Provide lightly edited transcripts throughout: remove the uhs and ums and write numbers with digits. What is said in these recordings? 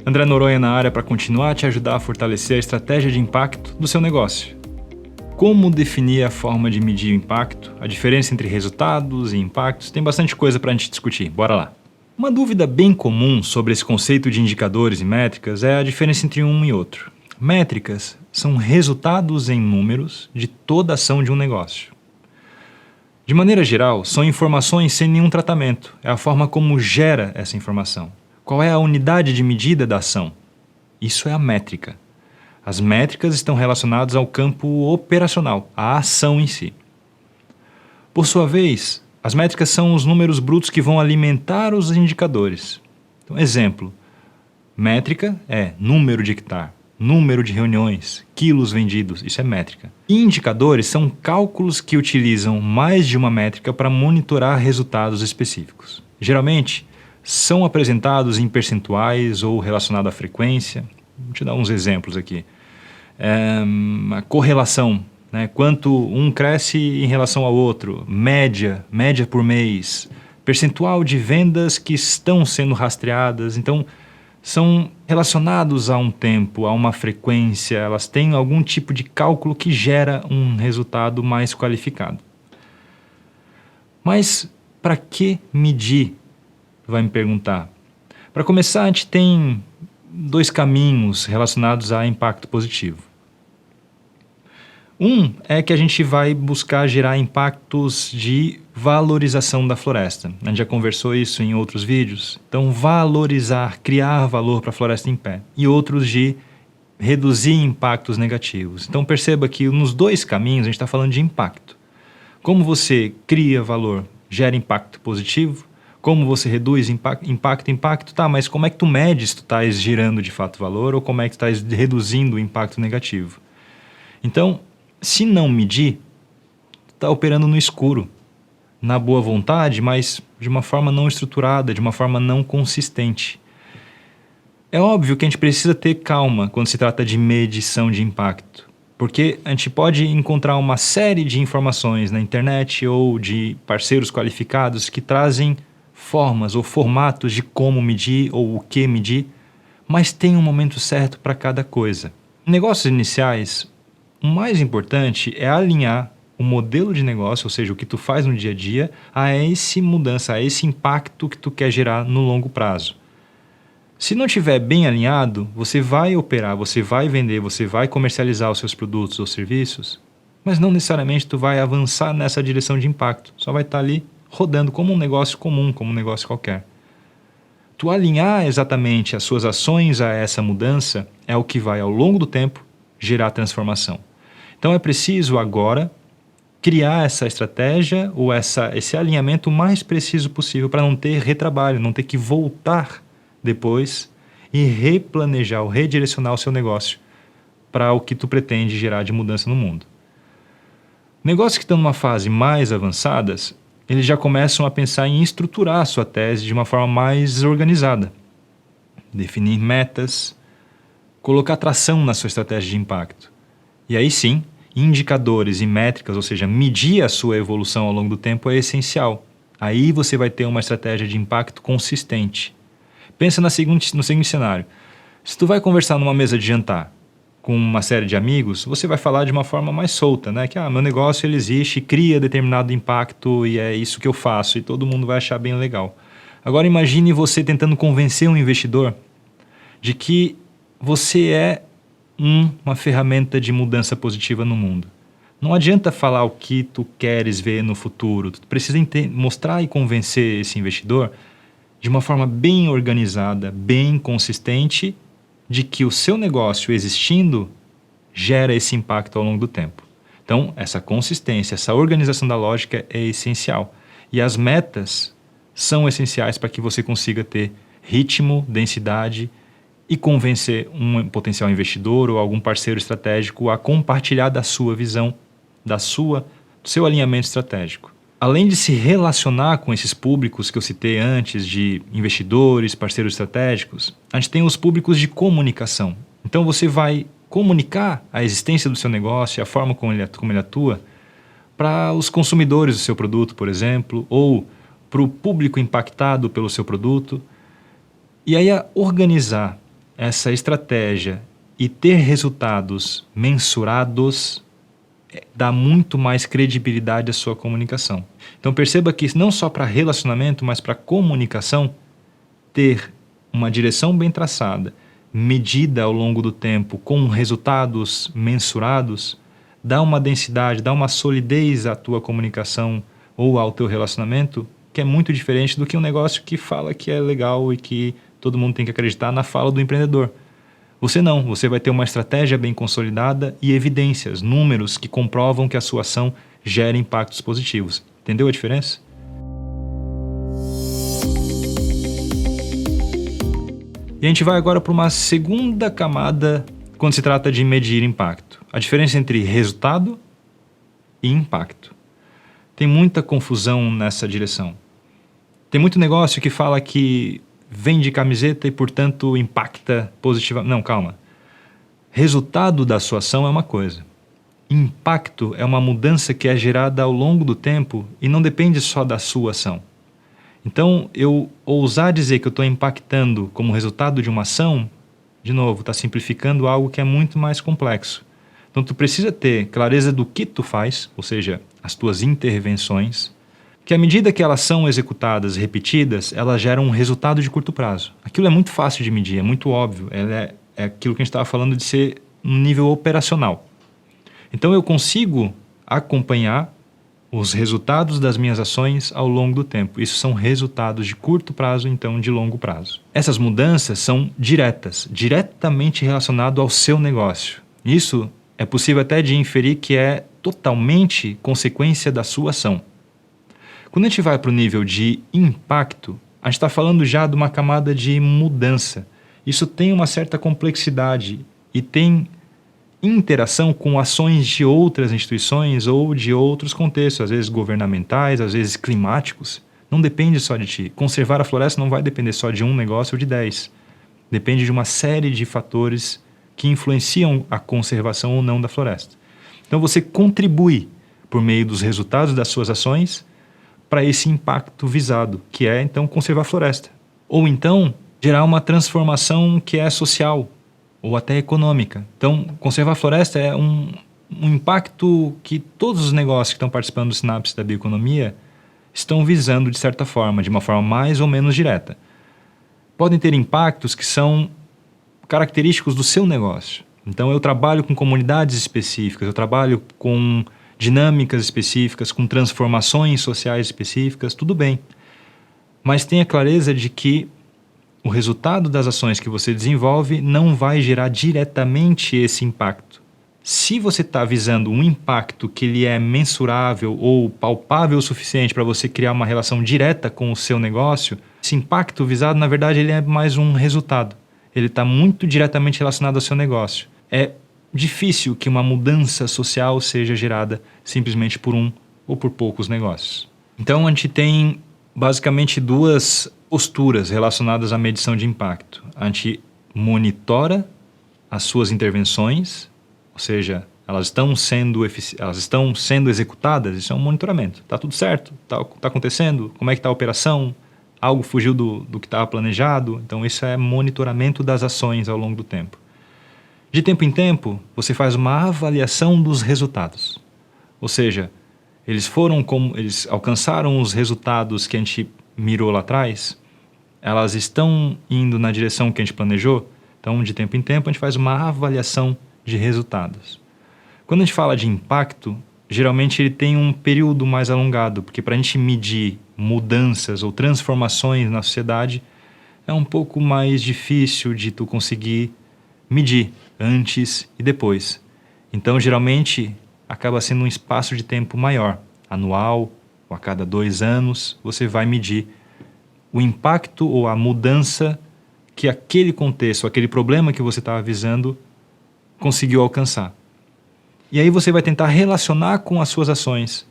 André Noronha na área para continuar a te ajudar a fortalecer a estratégia de impacto do seu negócio. Como definir a forma de medir o impacto, a diferença entre resultados e impactos, tem bastante coisa para a gente discutir, bora lá. Uma dúvida bem comum sobre esse conceito de indicadores e métricas é a diferença entre um e outro. Métricas são resultados em números de toda ação de um negócio. De maneira geral, são informações sem nenhum tratamento, é a forma como gera essa informação. Qual é a unidade de medida da ação? Isso é a métrica. As métricas estão relacionadas ao campo operacional, à ação em si. Por sua vez, as métricas são os números brutos que vão alimentar os indicadores. Então, exemplo, métrica é número de hectare, número de reuniões, quilos vendidos, isso é métrica. E indicadores são cálculos que utilizam mais de uma métrica para monitorar resultados específicos. Geralmente, são apresentados em percentuais ou relacionados à frequência. Vou te dar uns exemplos aqui. A correlação, né? Quanto um cresce em relação ao outro, média por mês, percentual de vendas que estão sendo rastreadas. Então, são relacionados a um tempo, a uma frequência, elas têm algum tipo de cálculo que gera um resultado mais qualificado. Mas para que medir? Vai me perguntar. Para começar, a gente tem dois caminhos relacionados a impacto positivo. Um é que a gente vai buscar gerar impactos de valorização da floresta. A gente já conversou isso em outros vídeos. Então, valorizar, criar valor para a floresta em pé. E outros de reduzir impactos negativos. Então, perceba que nos dois caminhos a gente está falando de impacto. Como você cria valor, gera impacto positivo. Como você reduz impacto, tá, mas como é que tu medes se tu estás gerando de fato valor ou como é que tu estás reduzindo o impacto negativo? Então, se não medir, tu está operando no escuro, na boa vontade, mas de uma forma não estruturada, de uma forma não consistente. É óbvio que a gente precisa ter calma quando se trata de medição de impacto, porque a gente pode encontrar uma série de informações na internet ou de parceiros qualificados que trazem formas ou formatos de como medir ou o que medir, mas tem um momento certo para cada coisa. Em negócios iniciais, o mais importante é alinhar o modelo de negócio, ou seja, o que tu faz no dia a dia, a essa mudança, a esse impacto que tu quer gerar no longo prazo. Se não estiver bem alinhado, você vai operar, você vai vender, você vai comercializar os seus produtos ou serviços, mas não necessariamente tu vai avançar nessa direção de impacto, só vai estar ali rodando como um negócio comum, como um negócio qualquer. Tu alinhar exatamente as suas ações a essa mudança é o que vai, ao longo do tempo, gerar transformação. Então é preciso agora criar essa estratégia ou esse alinhamento o mais preciso possível para não ter retrabalho, não ter que voltar depois e replanejar ou redirecionar o seu negócio para o que tu pretende gerar de mudança no mundo. Negócios que estão numa fase mais avançadas, eles já começam a pensar em estruturar a sua tese de uma forma mais organizada. Definir metas, colocar tração na sua estratégia de impacto. E aí sim, indicadores e métricas, ou seja, medir a sua evolução ao longo do tempo é essencial. Aí você vai ter uma estratégia de impacto consistente. Pensa no seguinte cenário. Se tu vai conversar numa mesa de jantar com uma série de amigos, você vai falar de uma forma mais solta, né? Que meu negócio ele existe, cria determinado impacto e é isso que eu faço e todo mundo vai achar bem legal. Agora imagine você tentando convencer um investidor de que você é uma ferramenta de mudança positiva no mundo. Não adianta falar o que tu queres ver no futuro, tu precisa mostrar e convencer esse investidor de uma forma bem organizada, bem consistente, de que o seu negócio existindo gera esse impacto ao longo do tempo. Então, essa consistência, essa organização da lógica é essencial. E as metas são essenciais para que você consiga ter ritmo, densidade e convencer um potencial investidor ou algum parceiro estratégico a compartilhar da sua visão, do seu alinhamento estratégico. Além de se relacionar com esses públicos que eu citei antes, de investidores, parceiros estratégicos, a gente tem os públicos de comunicação. Então você vai comunicar a existência do seu negócio, a forma como ele atua, para os consumidores do seu produto, por exemplo, ou para o público impactado pelo seu produto. E aí organizar essa estratégia e ter resultados mensurados dá muito mais credibilidade à sua comunicação. Então perceba que não só para relacionamento, mas para comunicação, ter uma direção bem traçada, medida ao longo do tempo, com resultados mensurados, dá uma densidade, dá uma solidez à tua comunicação ou ao teu relacionamento, que é muito diferente do que um negócio que fala que é legal e que todo mundo tem que acreditar na fala do empreendedor. Você não, você vai ter uma estratégia bem consolidada e evidências, números que comprovam que a sua ação gera impactos positivos. Entendeu a diferença? E a gente vai agora para uma segunda camada quando se trata de medir impacto. A diferença entre resultado e impacto. Tem muita confusão nessa direção. Tem muito negócio que fala que vende camiseta e, portanto, impacta positivamente. Não, calma. Resultado da sua ação é uma coisa. Impacto é uma mudança que é gerada ao longo do tempo e não depende só da sua ação. Então, eu ousar dizer que eu estou impactando como resultado de uma ação, de novo, está simplificando algo que é muito mais complexo. Então, tu precisa ter clareza do que tu faz, ou seja, as tuas intervenções, que à medida que elas são executadas, repetidas, elas geram um resultado de curto prazo. Aquilo é muito fácil de medir, é muito óbvio, é aquilo que a gente estava falando de ser um nível operacional. Então eu consigo acompanhar os resultados das minhas ações ao longo do tempo. Isso são resultados de curto prazo, então de longo prazo. Essas mudanças são diretamente relacionadas ao seu negócio. Isso é possível até de inferir que é totalmente consequência da sua ação. Quando a gente vai para o nível de impacto, a gente está falando já de uma camada de mudança. Isso tem uma certa complexidade e tem interação com ações de outras instituições ou de outros contextos, às vezes governamentais, às vezes climáticos. Não depende só de ti. Conservar a floresta não vai depender só de um negócio ou de 10. Depende de uma série de fatores que influenciam a conservação ou não da floresta. Então você contribui por meio dos resultados das suas ações para esse impacto visado, que é então conservar a floresta. Ou então gerar uma transformação que é social ou até econômica. Então conservar a floresta é um impacto que todos os negócios que estão participando do Sinapse da Bioeconomia estão visando de certa forma, de uma forma mais ou menos direta. Podem ter impactos que são característicos do seu negócio. Então eu trabalho com comunidades específicas, eu trabalho com dinâmicas específicas, com transformações sociais específicas, tudo bem. Mas tenha clareza de que o resultado das ações que você desenvolve não vai gerar diretamente esse impacto. Se você está visando um impacto que ele é mensurável ou palpável o suficiente para você criar uma relação direta com o seu negócio, esse impacto visado, na verdade, ele é mais um resultado. Ele está muito diretamente relacionado ao seu negócio. É difícil que uma mudança social seja gerada simplesmente por um ou por poucos negócios. Então a gente tem basicamente duas posturas relacionadas à medição de impacto. A gente monitora as suas intervenções, ou seja, elas estão sendo executadas, isso é um monitoramento. Está tudo certo? Está acontecendo? Como é que está a operação? Algo fugiu do que estava planejado? Então isso é monitoramento das ações ao longo do tempo. De tempo em tempo, você faz uma avaliação dos resultados. Ou seja, eles alcançaram os resultados que a gente mirou lá atrás, elas estão indo na direção que a gente planejou. Então, de tempo em tempo, a gente faz uma avaliação de resultados. Quando a gente fala de impacto, geralmente ele tem um período mais alongado, porque para a gente medir mudanças ou transformações na sociedade, é um pouco mais difícil de tu conseguir medir antes e depois. Então, geralmente, acaba sendo um espaço de tempo maior, anual ou a cada 2 anos, você vai medir o impacto ou a mudança que aquele contexto, aquele problema que você estava visando, conseguiu alcançar. E aí você vai tentar relacionar com as suas ações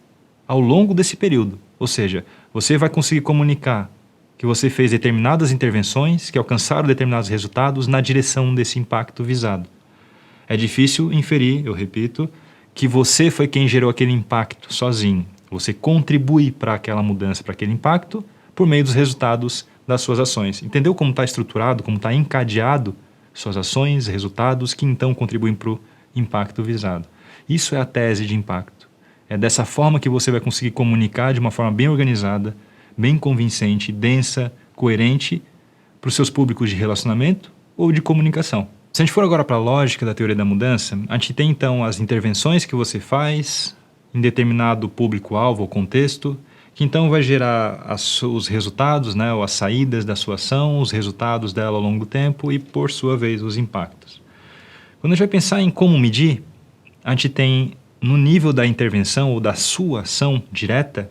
ao longo desse período. Ou seja, você vai conseguir comunicar que você fez determinadas intervenções que alcançaram determinados resultados na direção desse impacto visado. É difícil inferir, eu repito, que você foi quem gerou aquele impacto sozinho. Você contribui para aquela mudança, para aquele impacto, por meio dos resultados das suas ações. Entendeu como está estruturado, como está encadeado suas ações, resultados, que então contribuem para o impacto visado. Isso é a tese de impacto. É dessa forma que você vai conseguir comunicar de uma forma bem organizada, bem convincente, densa, coerente para os seus públicos de relacionamento ou de comunicação. Se a gente for agora para a lógica da teoria da mudança, a gente tem então as intervenções que você faz em determinado público-alvo ou contexto, que então vai gerar os resultados, né, ou as saídas da sua ação, os resultados dela ao longo do tempo e, por sua vez, os impactos. Quando a gente vai pensar em como medir, a gente tem, no nível da intervenção ou da sua ação direta,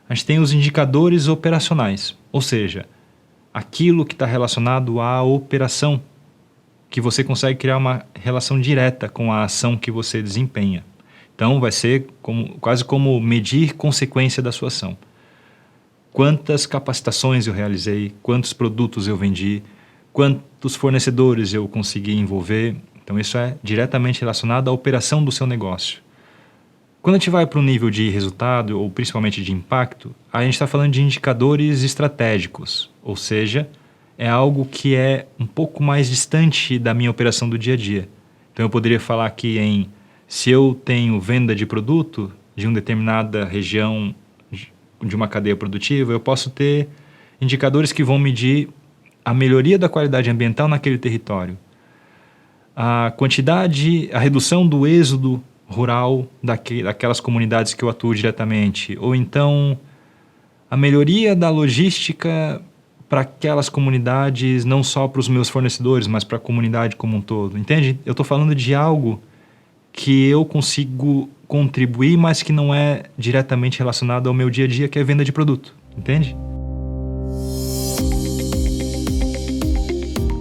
a gente tem os indicadores operacionais, ou seja, aquilo que está relacionado à operação, que você consegue criar uma relação direta com a ação que você desempenha. Então vai ser quase como medir consequência da sua ação. Quantas capacitações eu realizei, quantos produtos eu vendi, quantos fornecedores eu consegui envolver. Então isso é diretamente relacionado à operação do seu negócio. Quando a gente vai para o nível de resultado, ou principalmente de impacto, a gente está falando de indicadores estratégicos, ou seja, é algo que é um pouco mais distante da minha operação do dia a dia. Então eu poderia falar que se eu tenho venda de produto de uma determinada região de uma cadeia produtiva, eu posso ter indicadores que vão medir a melhoria da qualidade ambiental naquele território, a quantidade, a redução do êxodo rural daquelas comunidades que eu atuo diretamente, ou então a melhoria da logística para aquelas comunidades, não só para os meus fornecedores, mas para a comunidade como um todo. Entende? Eu estou falando de algo que eu consigo contribuir, mas que não é diretamente relacionado ao meu dia a dia, que é venda de produto. Entende?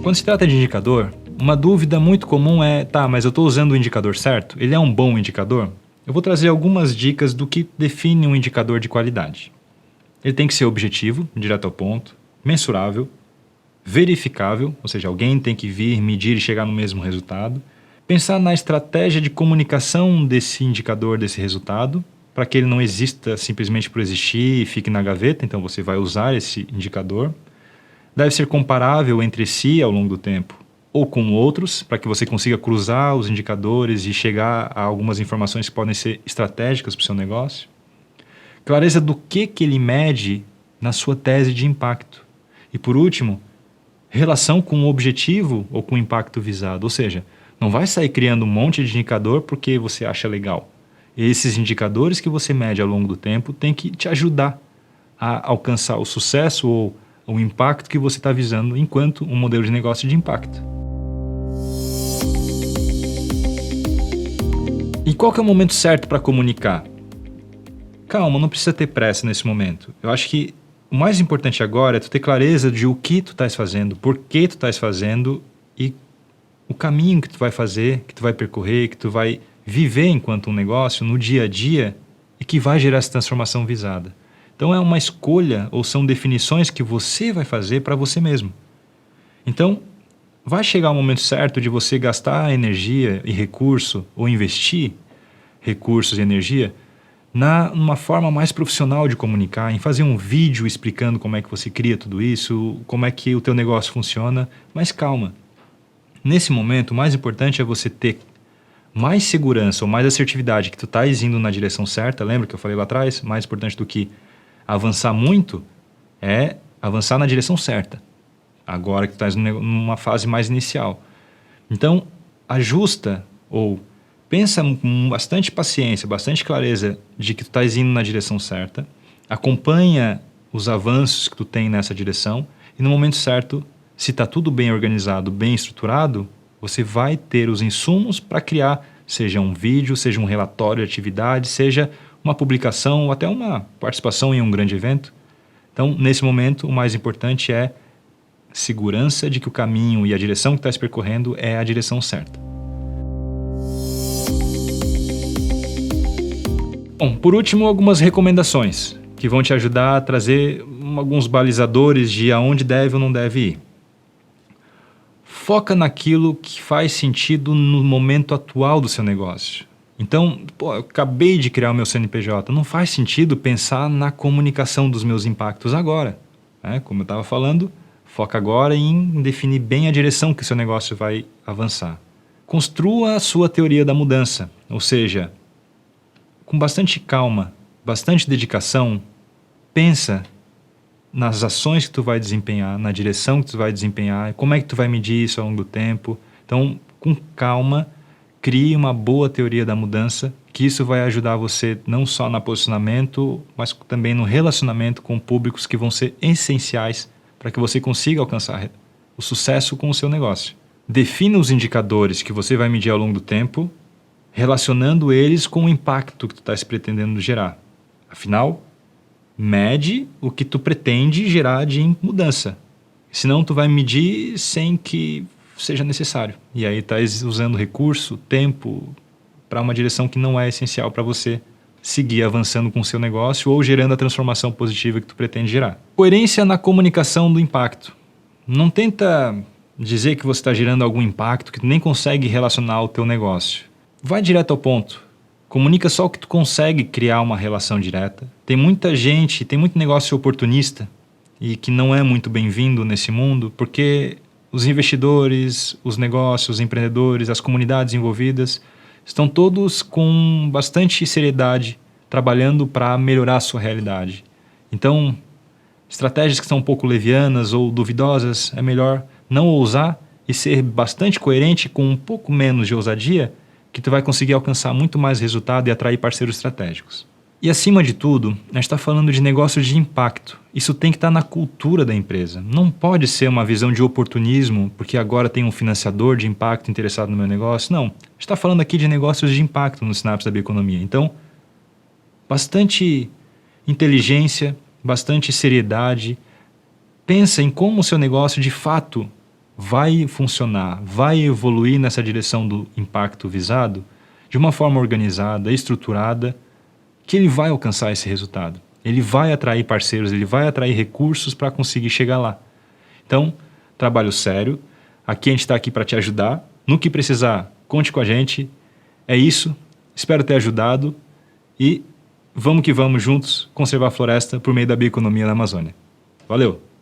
Quando se trata de indicador, uma dúvida muito comum é, mas eu estou usando o indicador certo? Ele é um bom indicador? Eu vou trazer algumas dicas do que define um indicador de qualidade. Ele tem que ser objetivo, direto ao ponto, mensurável, verificável, ou seja, alguém tem que vir, medir e chegar no mesmo resultado. Pensar na estratégia de comunicação desse indicador, desse resultado, para que ele não exista simplesmente por existir e fique na gaveta, então você vai usar esse indicador. Deve ser comparável entre si ao longo do tempo, ou com outros, para que você consiga cruzar os indicadores e chegar a algumas informações que podem ser estratégicas para o seu negócio. Clareza do que ele mede na sua tese de impacto. E por último, relação com o objetivo ou com o impacto visado, ou seja, não vai sair criando um monte de indicador porque você acha legal. Esses indicadores que você mede ao longo do tempo têm que te ajudar a alcançar o sucesso ou o impacto que você está visando enquanto um modelo de negócio de impacto. E qual que é o momento certo para comunicar? Calma, não precisa ter pressa nesse momento. Eu acho que o mais importante agora é tu ter clareza de o que tu estás fazendo, por que tu estás fazendo e o caminho que tu vai fazer, que tu vai percorrer, que tu vai viver enquanto um negócio no dia a dia e que vai gerar essa transformação visada. Então é uma escolha ou são definições que você vai fazer para você mesmo. Então vai chegar o momento certo de você gastar energia e recurso ou investir recursos e energia numa forma mais profissional de comunicar, em fazer um vídeo explicando como é que você cria tudo isso, como é que o teu negócio funciona, mas calma. Nesse momento, o mais importante é você ter mais segurança ou mais assertividade que tu estás indo na direção certa. Lembra que eu falei lá atrás? Mais importante do que avançar muito é avançar na direção certa. Agora que tu estás numa fase mais inicial. Então, ajusta ou pensa com bastante paciência, bastante clareza de que tu estás indo na direção certa. Acompanha os avanços que tu tem nessa direção e no momento certo, se está tudo bem organizado, bem estruturado, você vai ter os insumos para criar, seja um vídeo, seja um relatório de atividade, seja uma publicação ou até uma participação em um grande evento. Então, nesse momento, o mais importante é segurança de que o caminho e a direção que estás percorrendo é a direção certa. Bom, por último, algumas recomendações que vão te ajudar a trazer alguns balizadores de aonde deve ou não deve ir. Foca naquilo que faz sentido no momento atual do seu negócio. Então, eu acabei de criar o meu CNPJ, não faz sentido pensar na comunicação dos meus impactos agora. Como eu estava falando, Foca agora em definir bem a direção que o seu negócio vai avançar. Construa a sua teoria da mudança, ou seja, com bastante calma, bastante dedicação, pensa nas ações que tu vai desempenhar, na direção que tu vai desempenhar, como é que tu vai medir isso ao longo do tempo. Então, com calma, crie uma boa teoria da mudança, que isso vai ajudar você não só no posicionamento, mas também no relacionamento com públicos que vão ser essenciais para que você consiga alcançar o sucesso com o seu negócio. Defina os indicadores que você vai medir ao longo do tempo, relacionando eles com o impacto que tu está pretendendo gerar. Afinal, mede o que tu pretende gerar de mudança. Senão tu vai medir sem que seja necessário. E aí tá usando recurso, tempo, para uma direção que não é essencial para você seguir avançando com o seu negócio ou gerando a transformação positiva que tu pretende gerar. Coerência na comunicação do impacto. Não tenta dizer que você está gerando algum impacto que tu nem consegue relacionar ao teu negócio. Vai direto ao ponto. Comunica só o que tu consegue criar uma relação direta. Tem muita gente, tem muito negócio oportunista e que não é muito bem-vindo nesse mundo, porque os investidores, os negócios, os empreendedores, as comunidades envolvidas estão todos com bastante seriedade trabalhando para melhorar a sua realidade. Então, estratégias que são um pouco levianas ou duvidosas, é melhor não ousar e ser bastante coerente com um pouco menos de ousadia, que tu vai conseguir alcançar muito mais resultado e atrair parceiros estratégicos. E acima de tudo, a gente está falando de negócios de impacto. Isso tem que estar na cultura da empresa. Não pode ser uma visão de oportunismo, porque agora tem um financiador de impacto interessado no meu negócio. Não, a gente está falando aqui de negócios de impacto no Sinapse da Bioeconomia. Então, bastante inteligência, bastante seriedade. Pensa em como o seu negócio de fato vai funcionar, vai evoluir nessa direção do impacto visado de uma forma organizada, estruturada, que ele vai alcançar esse resultado. Ele vai atrair parceiros, ele vai atrair recursos para conseguir chegar lá. Então, trabalho sério. Aqui a gente está aqui para te ajudar. No que precisar, conte com a gente. É isso. Espero ter ajudado. E vamos que vamos juntos conservar a floresta por meio da bioeconomia na Amazônia. Valeu!